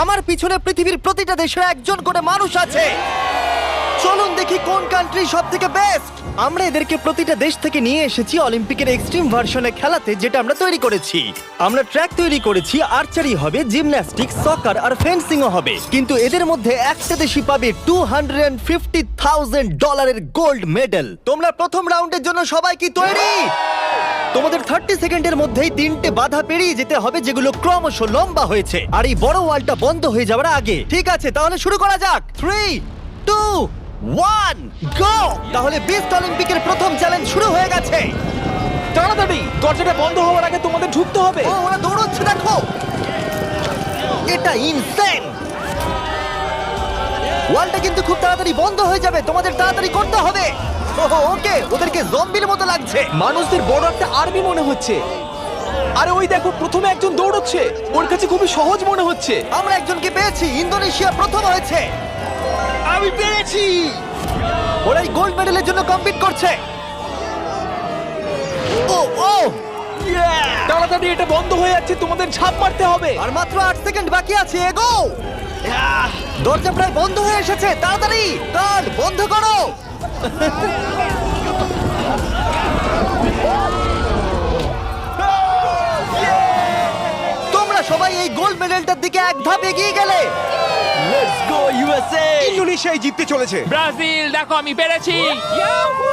আমার পিছনে পৃথিবীর প্রতিটা দেশের একজন করে মানুষ আছে। চলুন দেখি কোন কান্ট্রি সব থেকে বেস্ট। আমরা এদেরকে প্রতিটা দেশ থেকে নিয়ে এসেছি অলিম্পিকের এক্সট্রিম ভার্সনে খেলাতে, যেটা আমরা তৈরি করেছি। আমরা ট্র্যাক তৈরি করেছি, আর্চারি হবে, জিমন্যাস্টিক্স, সকার আর ফেন্সিংও হবে। কিন্তু এদের মধ্যে একটা দেশই পাবে $250,000 গোল্ড মেডেল। তোমরা প্রথম রাউন্ডের জন্য সবাই কি তৈরি? তোমাদের 30 সেকেন্ডের মধ্যেই 3টে বাধা পেরিয়ে যেতে হবে, যেগুলো ক্রমশ লম্বা হয়েছে, আর এই বড় ওয়ালটা বন্ধ হয়ে যাওয়ার আগে। ঠিক আছে, তাহলে শুরু করা যাক। 3, 2, 1, গো! তাহলে বিস্ট অলিম্পিকের প্রথম চ্যালেঞ্জ শুরু হয়ে গেছে। তাড়াতাড়ি, দরজাটা বন্ধ হওয়ার আগে তোমাদের ঢুকতে হবে। ও, ওরা দৌড়চ্ছে, দেখো, এটা ইনসেন। ওয়ালটা কিন্তু খুব তাড়াতাড়ি বন্ধ হয়ে যাবে, তোমাদের তাড়াতাড়ি করতে হবে। ওকে, ওদেরকে জম্বির মতো লাগছে। মানুষদের বড় একটা আর্মি মনে হচ্ছে। আরে ওই দেখো, প্রথমে একজন দৌড়চ্ছে, ওর কাছে খুবই সহজ মনে হচ্ছে। আমরা একজনকে পেয়েছি, ইন্দোনেশিয়া প্রথম হয়েছে। আমি পেরেছি। ওরা এই গোল্ড মেডেলের জন্য কম্পিট করছে। ও ও, তাড়াতাড়ি, এটা বন্ধ হয়ে যাচ্ছে, তোমাদের ঝাঁপ মারতে হবে। আর মাত্র 8 সেকেন্ড বাকি আছে, এগো! দরজা প্রায় বন্ধ হয়ে এসেছে, তাড়াতাড়ি কার্ড বন্ধ করো। তোমরা সবাই এই গোল্ড মেডেলটার দিকে এক ধাপ এগিয়ে গেলে। Let's go USA. ইন্দোনেশিয়ায় জিততে চলেছে। ব্রাজিল, দেখো আমি পেরেছি।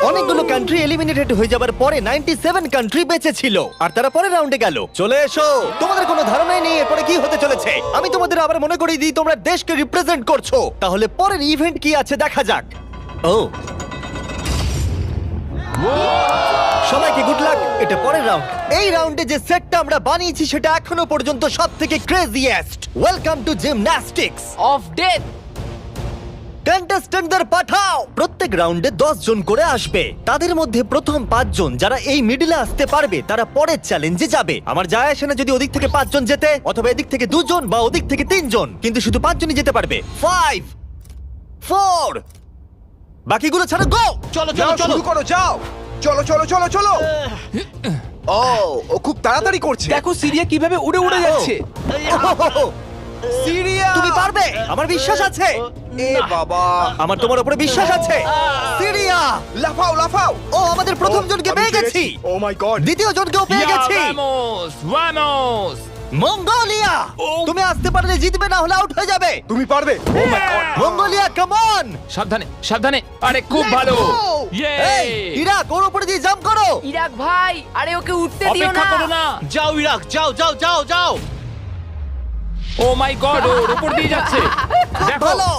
অনেকগুলো কান্ট্রি এলিমিনেটেড হয়ে যাবার পরে 97 কান্ট্রি বেঁচে ছিল, আর তারা পরের রাউন্ডে গেল। চলে এসো, তোমাদের কোনো ধারণাই নেই এরপরে কি হতে চলেছে। আমি তোমাদের আবার মনে করিয়ে দিই, তোমরা দেশকে রিপ্রেজেন্ট করছো। তাহলে পরের ইভেন্ট কি আছে দেখা যাক। ও, সবাইকে গুড লাক। এটা পরের রাউন্ড। এই রাউন্ডে যে সেটটা আমরা বানিয়েছি সেটা এখনো পর্যন্ত সবথেকে craziest. Welcome to gymnastics. Of death. কন্টেস্ট্যান্টদের পাঠাও। প্রত্যেক রাউন্ডে 10 জন করে আসবে। তাদের মধ্যে প্রথম 5 জন যারা এই মিডলে আসতে পারবে তারা পরের চ্যালেঞ্জে যাবে। আমার যায় আসে না যদি ওদিক থেকে 5 জন যেতে, অথবা এদিক থেকে 2 জন বা ওদিক থেকে 3 জন, কিন্তু শুধু 5 জনই যেতে পারবে। 5, 4, বাকিগুলো ছাড়ো, গো! চলো যাও, শুরু করো, যাও। চলো চলো চলো চলো। ও খুব তাড়াতাড়ি করছে। দেখো সিরিয়া কিভাবে উড়ে উড়ে যাচ্ছে। সিরিয়া, তুমি পারবে, আমার বিশ্বাস আছে। এ বাবা, আমার তোমার উপরে বিশ্বাস আছে। সিরিয়া, লাফাও লাফাও। ও, আমাদের প্রথম জনকে পেয়ে গেছি। ও মাই গড। দ্বিতীয় জনকেও পেয়ে গেছি। Vamos, vamos. মঙ্গোলিয়া, তুমি আসতে পারলে জিতবে, না হলে আউট হয়ে যাবে। তুমি পারবে। Oh my god. Mongolia, come on! সাবধানে, সাবধানে। আরে খুব ভালো। ইয়ে। এই, ইরাক, ওর উপরে দিয়ে জাম্প করো। ইরাক ভাই, আরে ওকে উঠতে দিও অপেক্ষা না। করো না। যাও ইরাক, যাও যাও যাও যাও। ও মাই গড, ওর উপর দিয়ে যাচ্ছে। দেখো। ভালো,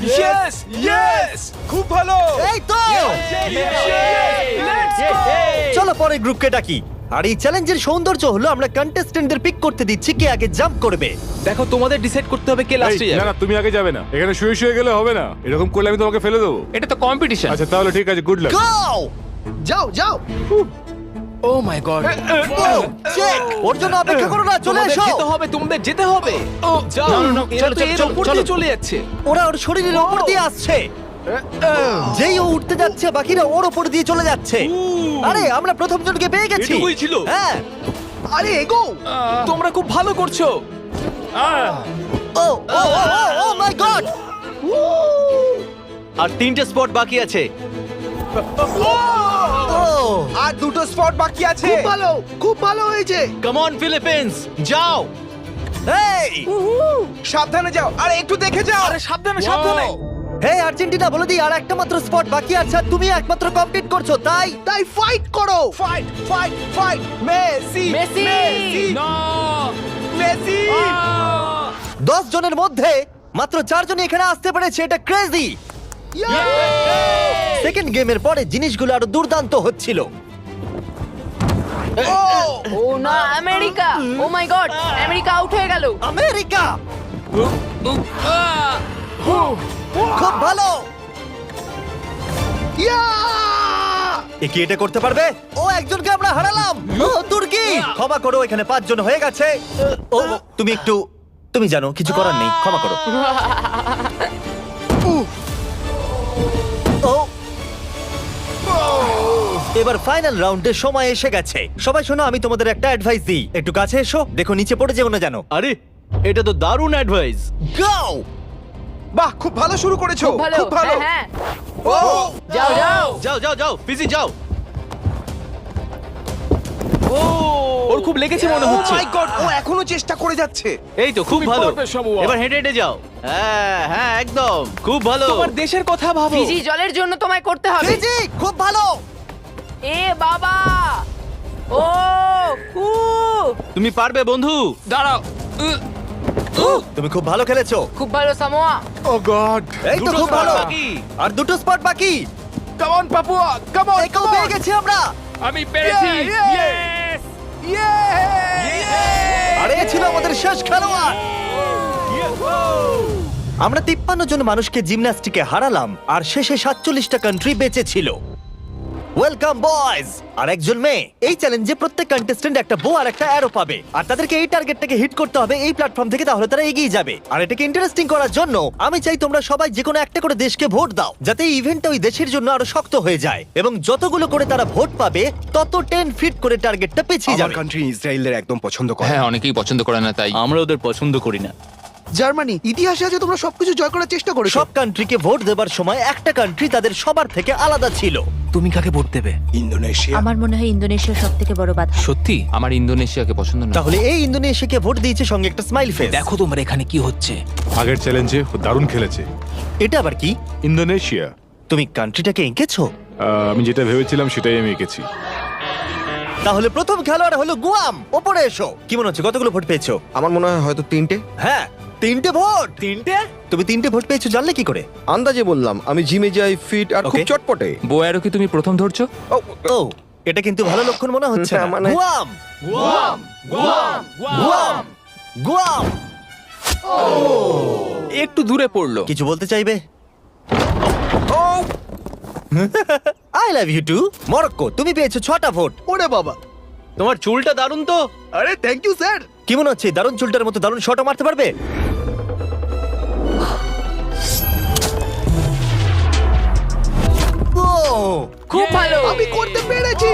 ইয়েস ইয়েস, খুব ভালো। এই তো। চলো পরে গ্রুপকে ডাকি। আর এই চ্যালেঞ্জের সৌন্দর্য হলো আমরা কন্টেস্টেন্টদের পিক করতে দিচ্ছি কে আগে জাম্প করবে। দেখো তোমাদের ডিসাইড করতে হবে কে লাস্টে এই, না যাবে। না, তুমি আগে যাবে না, এখানে শুয়ে শুয়ে গেলে হবে না। এরকম করলে আমি তোমাকে ফেলে দেবো। এটা তো কম্পিটিশন। আচ্ছা তাহলে ঠিক আছে, গুড লাক। গো! যাও যাও। ও মাই গড। চেক, ওর জন্য অপেক্ষা করো না, চলে তোমাদের এসো। যেতে হবে, তোমাদের যেতে হবে। ও যাও, না, না, না, এরা চলো, তো এর চলো, উপর চলো। দিয়ে চলে যাচ্ছে। ওরা ওর শরীরের উপর দিয়ে আসছে। যেই ও উঠতে যাচ্ছে, বাকিরা ওর উপর দিয়ে চলে যাচ্ছে। আরে আমরা প্রথম জনকে পেয়ে গেছি। এটুকুই ছিল? হ্যাঁ। আরে এগো। তোমরা খুব ভালো করছো। ও ও ও মাই গড! আর 3টে স্পট বাকি আছে। ও, আর দুটো স্পট বাকি আছে। খুব ভালো, খুব ভালো হয়েছে। কাম অন ফিলিপিন্স, যাও। এই, সাবধানে যাও, আর একটু দেখে যাও। আরে সাবধানে সাবধানে। হে আর্জেন্টিনা, বলে দিই আর একটা মাত্র স্পট বাকি আছে, আর তুমি একমাত্র কমপ্লিট করছো, তাই তাই ফাইট করো। Fight fight fight. Messi Messi. না। মেসি। 10 জনের মধ্যে মাত্র 4 জনই এখানে আসতে পেরেছে। এটা ক্রেজি। সেকেন্ড গেমের পরে জিনিসগুলো আরো দুর্দান্ত হচ্ছিল। ও না, America. O my god, America out হয়ে গেল। আমেরিকা, খুব ভালো। এ কি এটা করতে পারবে? ও, একজনকে আমরা হারালাম। ও, তুর্কি, ক্ষমা করো, এখানে 5 জন হয়ে গেছে। ও, তুমি জানো কিছু করার নেই, ক্ষমা করো। ও, এবার ফাইনাল রাউন্ডের সময় এসে গেছে। সবাই শোনো, আমি তোমাদের একটা অ্যাডভাইস দিই, একটু কাছে এসো, দেখো নিচে পড়ে যেও না জানো। আরে এটা তো দারুণ অ্যাডভাইস। গো! বাহ, খুব ভালো শুরু করেছো। খুব ভালো, খুব ভালো। হ্যাঁ, ও যাও যাও। যাও যাও যাও, ফিজি যাও। ওর খুব লেগেছে মনে হচ্ছে। মাই গড, ও এখনো চেষ্টা করে যাচ্ছে। এই তো খুব তুমি ভালো। পারবে, শামুয়া। এবার হেঁটে হেঁটে যাও। হ্যাঁ হ্যাঁ, একদম খুব ভালো। তোমার দেশের কথা ভাবো। ফিজি, জলের জন্য তোমায় করতে হবে। ফিজি, খুব ভালো। এ বাবা, ও উ তুমি পারবে বন্ধু। দাঁড়াও। তুমি খুব ভালো খেলেছো। খুব ভালো সামোয়া। ও গড। এই তো দুটো খুব spot ভালো। বাকি। আর দুটো স্পট বাকি। Come on Papua, come on, একেও পেয়ে গেছি আমরা। আমি পেরেছি। Yeah, Yes! আর এ ছিল আমাদের শেষ খেলোয়াড়। আমরা 53 জন মানুষকে জিমন্যাস্টিকে হারালাম আর শেষে 47টা কান্ট্রি বেঁচে ছিল। Welcome boys. আর একজন মেয়ে। এই চ্যালেঞ্জে প্রত্যেক কন্টেস্ট্যান্ট একটা বো আর একটা অ্যারো পাবে, আর তাদেরকে এই টার্গেটটাকে হিট করতে হবে এই প্ল্যাটফর্ম থেকে, তাহলে তারা এগিয়ে যাবে। আর এটাকে ইন্টারেস্টিং করার জন্য আমি চাই তোমরা সবাই যে কোনো একটা করে দেশকে ভোট দাও, যাতে এই ইভেন্টটা ওই দেশের জন্য আরো শক্ত হয়ে যায়, এবং যতগুলো করে তারা ভোট পাবে তত 10 ফিট করে টার্গেটটা পিছিয়ে আমার যাবে। কান্ট্রি ইসরায়েলের একদম পছন্দ করে। হ্যাঁ, অনেকেই পছন্দ করে না তাই। আমরা ওদের পছন্দ করি না। জার্মানি, ইতিহাসে আছে তোমরা সবকিছু জয় করার চেষ্টা করেছো। সব কান্ট্রিকে ভোট দেবার সময় একটা কান্ট্রি তাদের সবার থেকে আলাদা ছিল। তুমি কাকে ভোট দেবে? ইন্দোনেশিয়া। আমার মনে হয় ইন্দোনেশিয়া সব থেকে বড় বাধা। সত্যি? আমার ইন্দোনেশিয়াকে পছন্দ না। তাহলে এই ইন্দোনেশিয়াকে ভোট দিয়েছে সঙ্গে একটা স্মাইল ফেস। দেখো তোমার এখানে কি হচ্ছে। আগের চ্যালেঞ্জে দারুণ খেলেছে এটা আবার কি? ইন্দোনেশিয়া। তুমি কান্ট্রিটাকে এঁকেছো? আমি যেটা ভেবেছিলাম সেটাই আমি এঁকেছি। তাহলে প্রথম খেলোয়াড় হলো গুয়াম। ওপরে এসো। কি মনে হচ্ছে কতগুলো ভোট পেয়েছো? আমার মনে হয় হয়তো 3টে। হ্যাঁ, 3টে ভোট। 3টে? তুমি 3টে ভোট পেয়েছো জানলে কি করে? আন্দাজে বললাম, আমি জিমে যাই, ফিট আর খুব Okay. চটপটে। বোয়ারও কি তুমি প্রথম ধরছো? ও, ও, এটা কিন্তু ভালো লক্ষণ মনে হচ্ছে না। হ্যাঁ, মানে- গুয়াম, গুয়াম। একটু দূরে পড়লো। কিছু বলতে চাইবে? I love you too. Morocco, তুমি পেয়েছো 6টা ভোট। ওরে বাবা। তোমার চুলটা দারুণ তো। আরে থ্যাংক ইউ স্যার। কি মনে হচ্ছে দারুণ চুলটার মতো দারুণ শটও মারতে পারবে? ও, খুব ভালো। আমি করতে পেরেছি।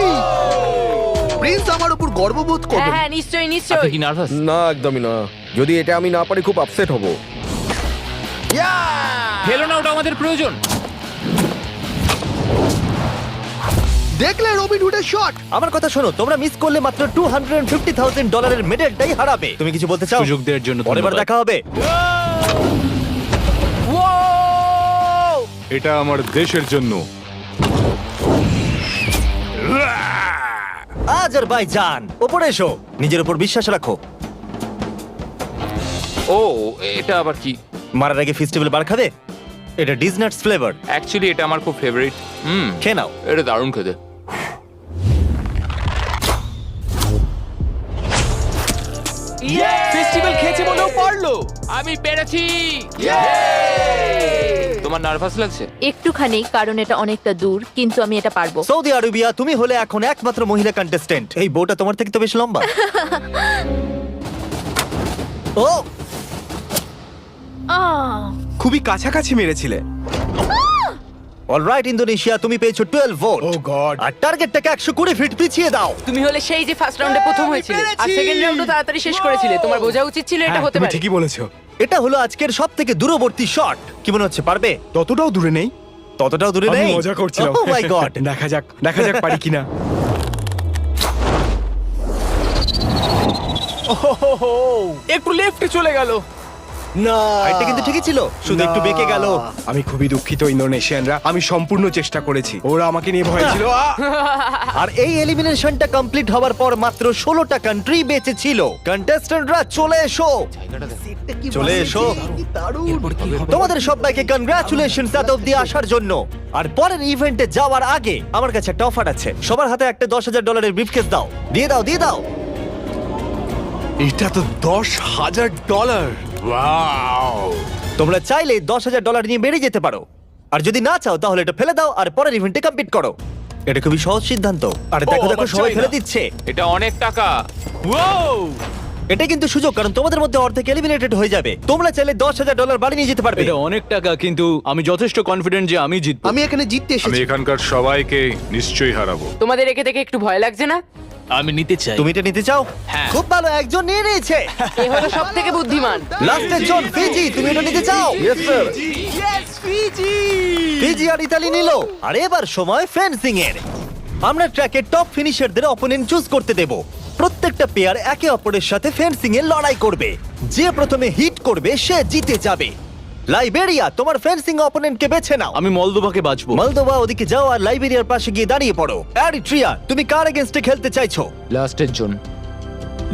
প্রিন্স আমার উপর গর্ববোধ হ্যাঁ করবে। হ্যাঁ, নিশ্চয়ই আপনি নিশ্চয়ই। কি নার্ভাস? না, একদমই না। যদি এটা আমি না পারি খুব আপসেট হব। খেলো না, ওটা আমাদের প্রয়োজন। দেখলে রবিন হুডের শট। আমার কথা শোনো, তোমরা মিস করলে মাত্র $250,000 মেডেলটাই হারাবে। তুমি কিছু বলতে চাও? সুযোগ দেওয়ার জন্য পরের বার ধন্যবাদ। দেখা হবে। এটা আমার দেশের জন্য। আজারবাইজান, ওপরে এসো। নিজের উপর বিশ্বাস রাখো। ও, এটা আবার কি? মারার আগে ফেস্টিভ্যাল বার খাবে? এটা ডিজনাটস ফ্লেভার। অ্যাকচুয়ালি এটা আমার খুব ফেভারিট। খেয়ে নাও। এটা দারুণ খেতে। ফেস্টিভ্যাল খেয়েছে বলেও পারলো। আমি পেরেছি। তোমার নার্ভাস লাগছে? একটুখানি, কারণ এটা অনেকটা দূর, কিন্তু আমি এটা পারবো। সৌদি আরবিয়া, তুমি হলে এখন একমাত্র মহিলা কন্টেস্ট্যান্ট। এই বউটা তোমার থেকে তো বেশ লম্বা। ও, আহ, খুবই কাছাকাছি মেরেছিলে। অলরাইট ইন্দোনেশিয়া, তুমি পেয়েছো 12 ভোট। ও গড। আর টার্গেটটাকে 120 ফিট পিছিয়ে দাও। তুমি হলে সেই যে ফার্স্ট রাউন্ডে প্রথম হয়েছিলে আর সেকেন্ড রাউন্ডও তাড়াতাড়ি শেষ করেছিলে। তোমার বোঝা উচিত ছিল এটা হতে তুমি পারে। ঠিকই বলেছো। এটা হলো আজকের সব থেকে দূরবর্তী শট। কি মনে হচ্ছে পারবে? ততটাও দূরে নেই। ততটাও দূরে আমি নেই। মজা করছিলাম। ও মাই গড। দেখা যাক পারি কিনা। একটু লেফটে চলে গেল। না, এটা কিন্তু ঠিকই ছিল, শুধু একটু বেঁকে গেল। আমি খুবই দুঃখিত ইন্দোনেশিয়ানরা, আমি সম্পূর্ণ চেষ্টা করেছি। ওরা আমাকে নিয়ে ভয় ছিল। আর এই এলিমিনেশনটা কমপ্লিট হওয়ার পর মাত্র 16টা কান্ট্রি বেঁচে ছিল। কন্টেস্ট্যান্টরা চলে এসো, চলে এসো। এরপর কি হবে? তোমাদের সবাইকে কনগ্রাচুলেশনস এত অব্দি আসার জন্য। আর পরের ইভেন্টে যাওয়ার আগে আমার কাছে একটা অফার আছে। সবার হাতে একটা $10,000 ব্রিফকেস দাও। দিয়ে দাও, দিয়ে দাও। এটা তো $10,000। তোমরা চাইলে $10,000 নিয়ে বেরিয়ে যেতে পারো, আর যদি না চাও তাহলে এটা ফেলে দাও আর পরের ইভেন্টে কমপ্লিট করো। এটা খুবই সহজ সিদ্ধান্ত। আর দেখো দেখো আবার সবাই চাই না। ফেলে দিচ্ছে। এটা অনেক টাকা। এটা কিন্তু সুযোগ, কারণ তোমাদের মধ্যে অর্ধেক এলিমিনেটেড হয়ে যাবে। তোমরা চাইলে $10,000 বাড়ি নিয়ে যেতে পারবে। এটা অনেক টাকা, কিন্তু আমি যথেষ্ট কনফিডেন্ট যে আমি জিতবো। আমি এখানে জিততে আমি এসেছি। এখানকার সবাইকে নিশ্চয়ই হারাবো। তোমাদের একে দেখে একটু ভয় লাগছে না? আমি নিতে চাই। তুমি এটা নিতে চাও? হ্যাঁ। খুব ভালো, একজন নিয়ে নিয়েছে। এ হলো সব থেকে বুদ্ধিমান। লাস্টের জন ফিজি, তুমি এটা নিতে চাও? Yes sir. ফিজি আর ইতালি নিল। আর এবার সময় ফেন্সিং এর। আমরা ট্র্যাকের টপ ফিনিশারদের অপোনেন্ট চুজ করতে দেব। প্রত্যেকটা পেয়ার একে অপরের সাথে ফেন্সিং এ লড়াই করবে। যে প্রথমে হিট করবে সে জিতে যাবে। লাইবেরিয়া, তোমার ফেন্সিং অপোনেন্টকে বেছে নাও। আমি মলদোভাকে বাঁচবো। মলদোভা, ওদিকে যাও আর লাইবেরিয়ার পাশে গিয়ে দাঁড়িয়ে পড়ো। এরিট্রিয়া, তুমি কার এগেইনস্টে খেলতে চাইছো? লাস্টের জন।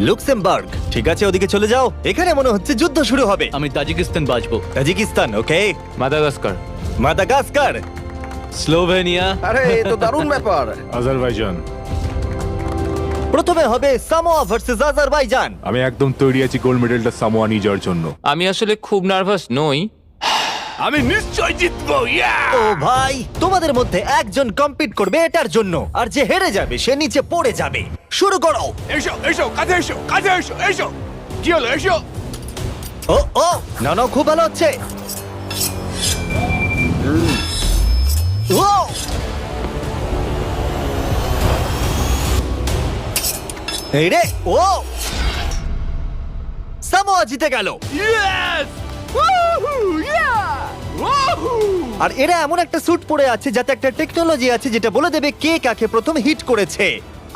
লুক্সেমবার্গ, ঠিক আছে, ওদিকে চলে যাও। এখানে মনে হচ্ছে যুদ্ধ শুরু হবে। আমি তাজিকিস্তান বাঁচবো। তাজিকিস্তান, ওকে। মাদাগাস্কার। Madagascar, Slovenia. আরে এ তো দারুণ ব্যাপার। আজারবাইজান। প্রথমে হবে সামোয়া ভার্সেস আজারবাইজান। আমি একদম তৈরি আছি গোল্ড মেডেলটা সামোয়া নিয়ে যাওয়ার জন্য। আমি আসলে খুব নার্ভাস নই। আমি নিশ্চয় জিতবো। ও ভাই, তোমাদের মধ্যে একজন কম্পিট করবে এটার জন্য, আর যে হেরে যাবে সে নিচে পড়ে যাবে। শুরু করো। এসো এসো, কাছে এসো, কাছে এসো, এসো। কি হলো, এসো। ও ও, না না, খুব ভালো হচ্ছে। ও, এই রে, ও, সামোয়া জিতে গেল। আর এরা এমন একটা স্যুট পরে আছে যাতে একটা টেকনোলজি আছে যেটা বলে দেবে কে কাকে প্রথম হিট করেছে।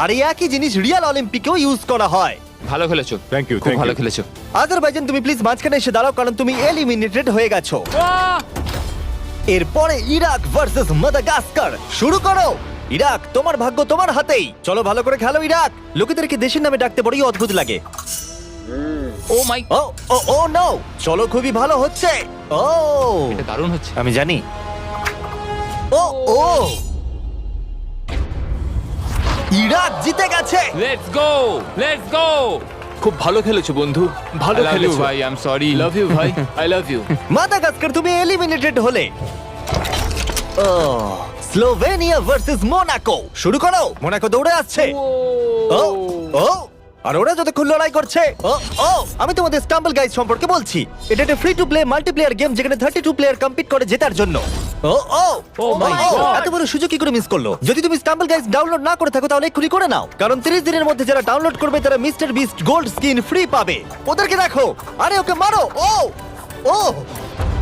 আর এই একই জিনিস রিয়াল অলিম্পিকেও ইউজ করা হয়। ভালো খেলেছো। Thank you, খুব thank ভালো you. খেলেছো। আজারবাইজান, তুমি প্লিজ মাঝখানে এসে দাঁড়াও, কারণ তুমি এলিমিনেটেড হয়ে গেছো। এরপরে ইরাক ভার্সেস মাদাগাস্কার। শুরু করো। ইরাক, তোমার ভাগ্য তোমার হাতেই। চলো, ভালো করে খেলো ইরাক। লোকেদেরকে দেশের নামে ডাকতে বড়ই অদ্ভুত লাগে। ও মাই, ও ও ও নো, চলো, খুবই ভালো হচ্ছে। ও, এটা দারুণ হচ্ছে। আমি জানি। ও ও, ইরাক জিতে গেছে। Let's go, let's go. খুব ভালো খেলেছো বন্ধু, ভালো খেলেছো ভাই, I am sorry. Love you ভাই, আই লাভ ইউ। মাদাগাস্কার, তুমি এলিমিনেটেড হলে। ও, স্লোভেনিয়া ভার্সেস মোনাকো। শুরু করো। মোনাকো দৌড়ে আসছে। ও ও, আর ওরা যতক্ষণ লড়াই করছে। ও ও, আমি তোমাদের স্টাম্বল গাইজ সম্পর্কে বলছি। এটা একটা free to play multiplayer game যেখানে 32 প্লেয়ার কম্পিট করে জেতার জন্য। ও ও ও মাই গড, এত বড় সুযোগ কি করে মিস করলো? যদি তুমি স্টাম্বল গাইজ ডাউনলোড না করে থাকো তাহলে এক্ষুনি করে নাও, কারণ 30 দিনের মধ্যে যারা ডাউনলোড করবে তারা mister beast gold skin free পাবে। ওদেরকে দেখো। আরে ওকে মারো। ও ও,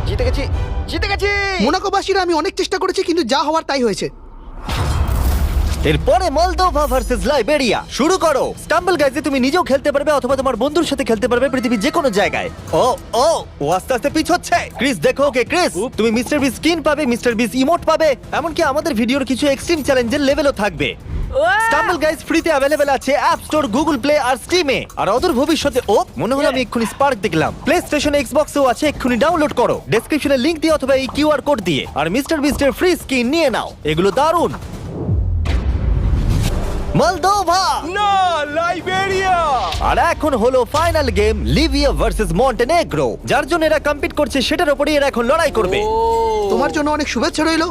জিতে গেছি, জিতে গেছি। মোনাকোবাসীরা আমি অনেক চেষ্টা করেছি কিন্তু যা হওয়ার তাই হয়েছে। এরপরে মলদোভা ভার্সেস লাইবেরিয়া। শুরু করো। স্টাম্বল গাইজে তুমি নিজেও খেলতে পারবে অথবা তোমার বন্ধুর সাথে খেলতে পারবে পৃথিবীর যে কোনো জায়গায়। ও ও, ও আস্তে আস্তে পিছোচ্ছে। ক্রিস, দেখো ওকে। ক্রিস, তুমি মিস্টার বিস স্কিন পাবে, মিস্টার বিস ইমোট পাবে, এমনকি আমাদের ভিডিওর কিছু এক্সট্রিম চ্যালেঞ্জের লেভেলও থাকবে। স্টাম্বল গাইজ ফ্রিতে অ্যাভেলেবেল আছে অ্যাপ স্টোর, গুগল প্লে আর স্টিমে। আর অদূর ভবিষ্যতে, ও মনে হলো আমি এক্ষুনি স্পার্ক দেখলাম, প্লে স্টেশন, এক্সবক্সেও আছে। এক্ষুনি ডাউনলোড করো ডেসক্রিপশনে লিংক দিয়ে অথবা এই কিউআর কোড দিয়ে, আর মিস্টার বিস্টের ফ্রি স্কিন নিয়ে নাও। এগুলো দারুণ। মলদোভা, না, লাইবেরিয়া। আর এখন হলো final game, Libya versus Montenegro. যার জন্য এরা কম্পিট করছে সেটার উপরই এরা এখন লড়াই করবে। তোমার জন্য অনেক শুভেচ্ছা রইলো,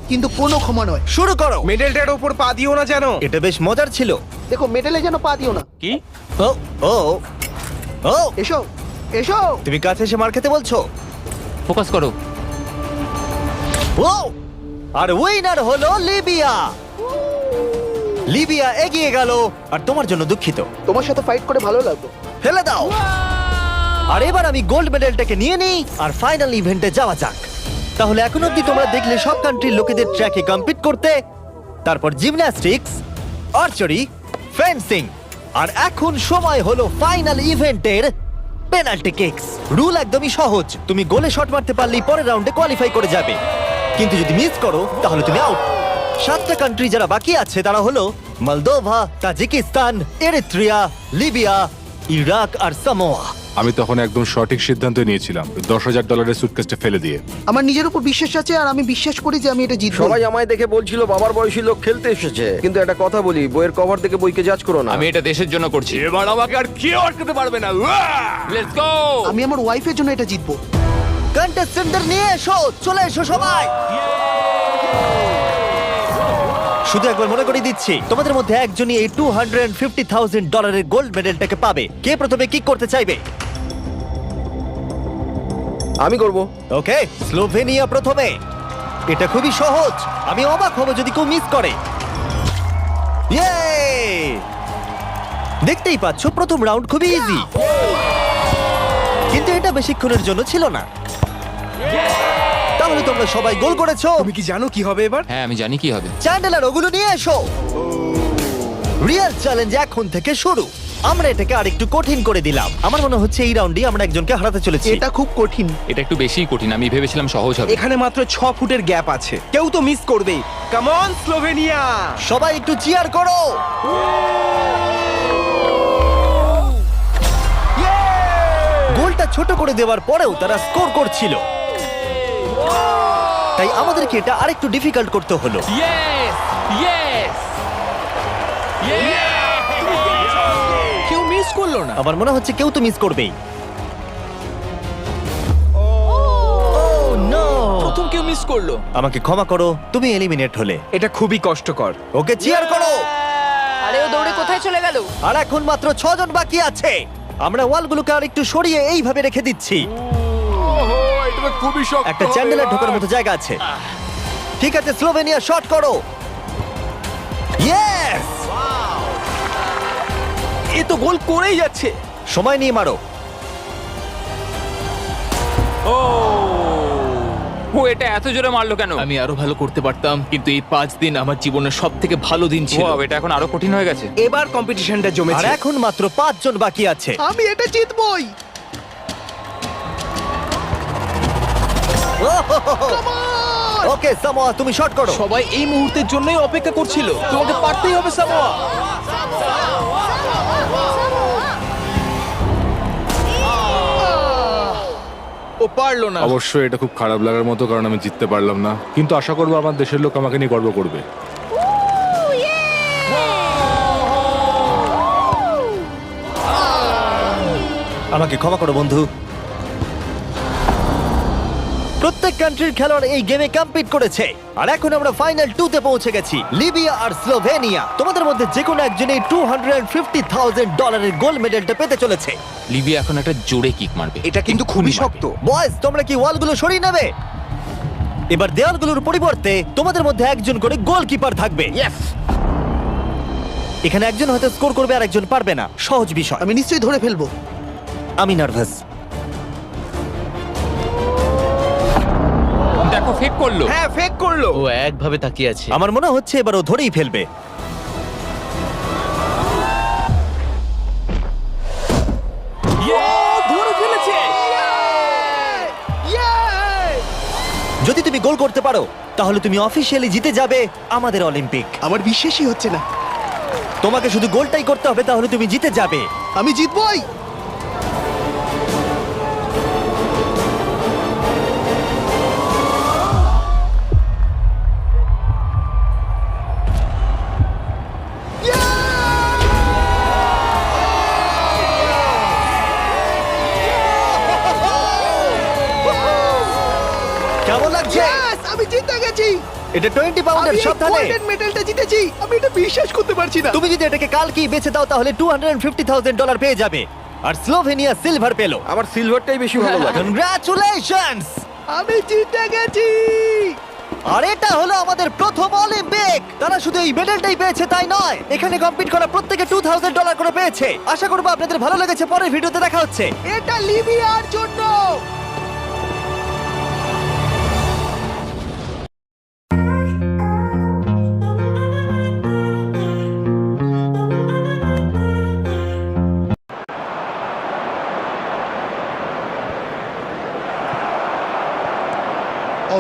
কিন্তু কোনো ক্ষমা নয়। শুরু করো। মেডেলটার উপর পা দিও না যেন। এটা বেশ মজার ছিল। দেখো, মেডেলে যেন পা দিও না। কি? ও ও ও, এসো এসো। তুমি কাছে এসে মার খেতে বলছো? ফোকাস করো। ও, আর উইনার হলো লিবিয়া। লিবিয়া এগিয়ে গেল। আর তোমার জন্য দুঃখিত। তোমার সাথে ফাইট করে ভালো লাগলো। ফেলে দাও। আর এবার আমি গোল্ড মেডেলটাকে নিয়ে নিই আর ফাইনাল ইভেন্টে যাওয়া যাক। তাহলে এখন অব্দি তোমরা দেখলে সব কান্ট্রির লোকেদের ট্র্যাকে কম্পিট করতে, তারপর জিমন্যাস্টিক্স, আর্চারি, ফেন্সিং, আর এখন সময় হলো ফাইনাল ইভেন্টের পেনাল্টি কিকস। রুল একদমই সহজ, তুমি গোলে শট মারতে পারলেই পরের রাউন্ডে কোয়ালিফাই করে যাবে, কিন্তু যদি মিস করো তাহলে তুমি আউট। 7টা কান্ট্রি যারা বাকি আছে তারা হলো Moldova, Tajikistan, Eritrea, Libya, Iraq আর সামোয়া। আমি তখন একদম সঠিক সিদ্ধান্ত নিয়েছিলাম, $10,000 সুটকেসটা ফেলে দিয়ে। আমার নিজের উপর বিশ্বাস আছে আর আমি বিশ্বাস করি যে আমি এটা জিতবো। সবাই আমায় দেখে বলছিল বাবার বয়সী লোক খেলতে এসেছে, কিন্তু একটা কথা বলি, বইয়ের কভার দেখে বইকে জাজ করো না। আমি এটা দেশের জন্য করছি। এবার আমাকে আর কেউ আটকাতে পারবে না। Let's go. আমি আমার ওয়াইফের জন্য এটা জিতবো। কন্টেস্টেন্টদের নিয়ে এসো, চলে এসো সবাই। শুধু একবার মনে করিয়ে দিচ্ছি, তোমাদের মধ্যে একজনই এই $250,000 গোল্ড মেডেলটাকে পাবে। কে প্রথমে কিক করতে চাইবে? আমি করব। ওকে, স্লোভেনিয়া প্রথমে। এটা খুবই সহজ, আমি অবাক হব যদি কেউ মিস করে। ইয়ে! দেখতেই পাচ্ছ প্রথম রাউন্ড খুবই ইজি, কিন্তু এটা বেশিক্ষণের জন্য ছিল না। তাহলে তোমরা সবাই গোল করেছো। তুমি কি জানো কি হবে এবার? হ্যাঁ আমি জানি কি হবে। চ্যান্ডেলার ওগুলো নিয়ে এসো। রিয়েল চ্যালেঞ্জ এখন থেকে শুরু। আমরা এটাকে আরেকটু কঠিন করে দিলাম। আমার মনে হচ্ছে এই রাউন্ডে আমরা একজনকে হারাতে চলেছি। এটা খুব কঠিন। এটা একটু বেশিই কঠিন, আমি ভেবেছিলাম সহজ হবে। এখানে মাত্র 6 ফুটের গ্যাপ আছে, কেউ তো মিস করবেই। Come on Slovenia! সবাই একটু চিয়ার করো। গোলটা ছোট করে দেওয়ার পরেও তারা স্কোর করছিল, তাই আমাদেরকে এটা আরেকটু ডিফিকাল্ট করতে হলো। ইয়েস ইয়েস কেউ মিস করলো না। আমার মনে হচ্ছে কেউ তো মিস করবেই। প্রথম কেউ মিস করলো। আমাকে ক্ষমা করো, তুমি এলিমিনেট হলে। এটা খুবই কষ্টকর। ওকে চিয়ার করো। আরে ও দৌড়ে কোথায় চলে গেল? আর এখন মাত্র 6 জন বাকি আছে। আমরা ওয়ালগুলোকে আর একটু সরিয়ে এইভাবে রেখে দিচ্ছি। এটা খুবই শক্ত। একটা চ্যান্ডেলার ঢোকার মতো জায়গা আছে। ঠিক আছে, স্লোভেনিয়া শট করো। ইয়েস! এ তো গোল করেই যাচ্ছে। সময় নিয়ে মারো। ও এটা এত জোরে মারলো কেন? আমি আরো ভালো করতে পারতাম, কিন্তু এই 5 দিন আমার জীবনের সব থেকে ভালো দিন ছিল। Wow, এটা এখন আরো কঠিন হয়ে গেছে। এবার কম্পিটিশনটা আর জমেছে। এখন মাত্র 5 জন বাকি আছে। আমি এটা জিতবই। ওকে সামোয়া, তুমি শট করো। সবাই এই মুহূর্তের জন্যই অপেক্ষা করছিল। তোমাকে পারতেই হবে সামোয়া। ও পারলো না। অবশ্যই এটা খুব খারাপ লাগার মতো, কারণ আমি জিততে পারলাম না, কিন্তু আশা করবো আমার দেশের লোক আমাকে নিয়ে গর্ব করবে। আমাকে ক্ষমা করো বন্ধু। প্রত্যেক কান্ট্রির খেলোয়াড় এই গেমে কম্পিট করেছে, আর এখন আমরা ফাইনাল 2 তে পৌঁছে গেছি। লিবিয়া আর স্লোভেনিয়া। তোমাদের মধ্যে যে কোনো একজনই $250,000 গোল্ড মেডেলটা পেতে চলেছে। লিবিয়া এখন একটা জোরে কিক মারবে। এটা কিন্তু খুবই শক্ত। বয়েজ, তোমরা কি ওয়ালগুলো সরিয়ে নেবে? এবার দেওয়ালগুলোর পরিবর্তে তোমাদের মধ্যে একজন করে গোলকিপার থাকবে। এখানে একজন হয়তো স্কোর করবে আর একজন পারবে না। সহজ বিষয়। আমি নিশ্চয়ই ধরে ফেলবো। আমি নার্ভাস। দেখো ফেক করলো। হ্যাঁ, ফেক করলো। ও একভাবে তাকিয়ে আছে। আমার মনে হচ্ছে এবার ও ধরেই ফেলবে। ধরে ফেলেছে। যদি তুমি গোল করতে পারো তাহলে তুমি অফিসিয়ালি জিতে যাবে আমাদের অলিম্পিক। আমার বিশ্বাসই হচ্ছে না। তোমাকে শুধু গোলটাই করতে হবে, তাহলে তুমি জিতে যাবে। আমি জিতবই। কেমন লাগছে? আমি জিতে গেছি। এটা 20 পাউন্ডের, সাবধানে। মেডেলটা জিতেছি। আমি এটা বিশ্বাস করতে পারছি না। তুমি যদি এটাকে কালকেই বেচে দাও তাহলে $250,000 পেয়ে যাবে। আর স্লোভেনিয়া সিলভার পেলো। আমার সিলভারটাই বেশি ভালো লাগে। কনগ্রাচুলেশনস! আমি জিতে গেছি। আর এটা হলো আমাদের প্রথম অলিম্পিক। তারা শুধু এই মেডেলটাই পেয়েছে তাই নয়, এখানে কম্পিট করা প্রত্যেকে $2,000 করে পেয়েছে। আশা করবো আপনাদের ভালো লেগেছে। পরের ভিডিওতে দেখা হচ্ছে। এটা লিবিয়ার জন্য।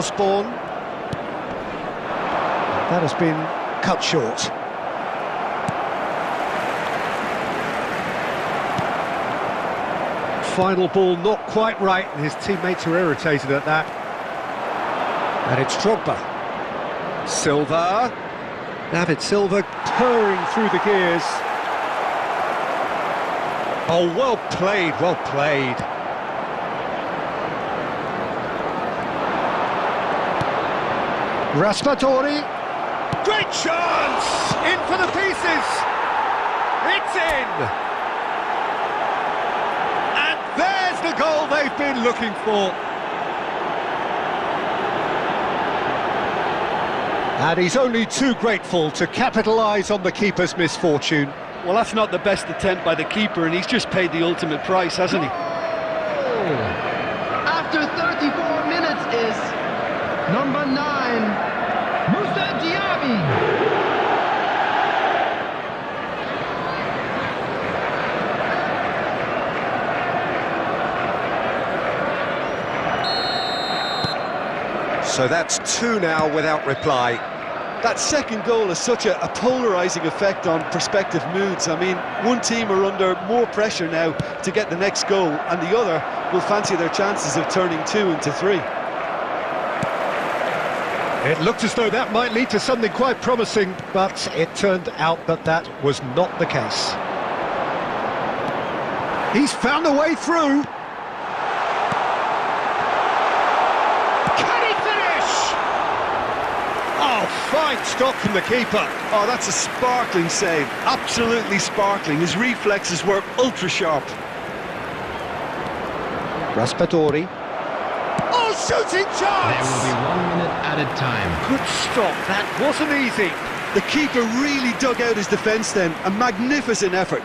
Osborne. That has been cut short. Final ball not quite right, and his teammates are irritated at that. And it's Drogba. Silva. David Silva purring through the gears. Oh, well played, well played. Raspadori, great chance! In for the pieces! It's in! And there's the goal they've been looking for. And he's only too grateful to capitalise on the keeper's misfortune. Well, that's not the best attempt by the keeper, and he's just paid the ultimate price, hasn't he? After 34 minutes is number 9, Moussa Diaby. So that's 2 now without reply. That second goal has such a polarising effect on prospective moods. I mean, one team are under more pressure now to get the next goal, and the other will fancy their chances of turning 2 into 3. It looked as though that might lead to something quite promising, but it turned out that that was not the case. He's found a way through. Oh, fine stop from the keeper. Oh, that's a sparkling save. Absolutely sparkling. His reflexes were ultra sharp. Raspadori. Oh, shooting chance! There will be 1 minute added time. Good stop. That wasn't easy. The keeper really dug out his defence then. A magnificent effort.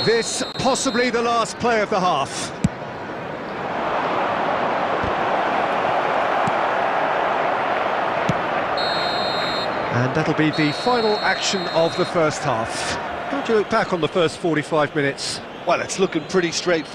This possibly the last play of the half. And that'll be the final action of the first half. How do you look back on the first 45 minutes? Well, it's looking pretty straightforward.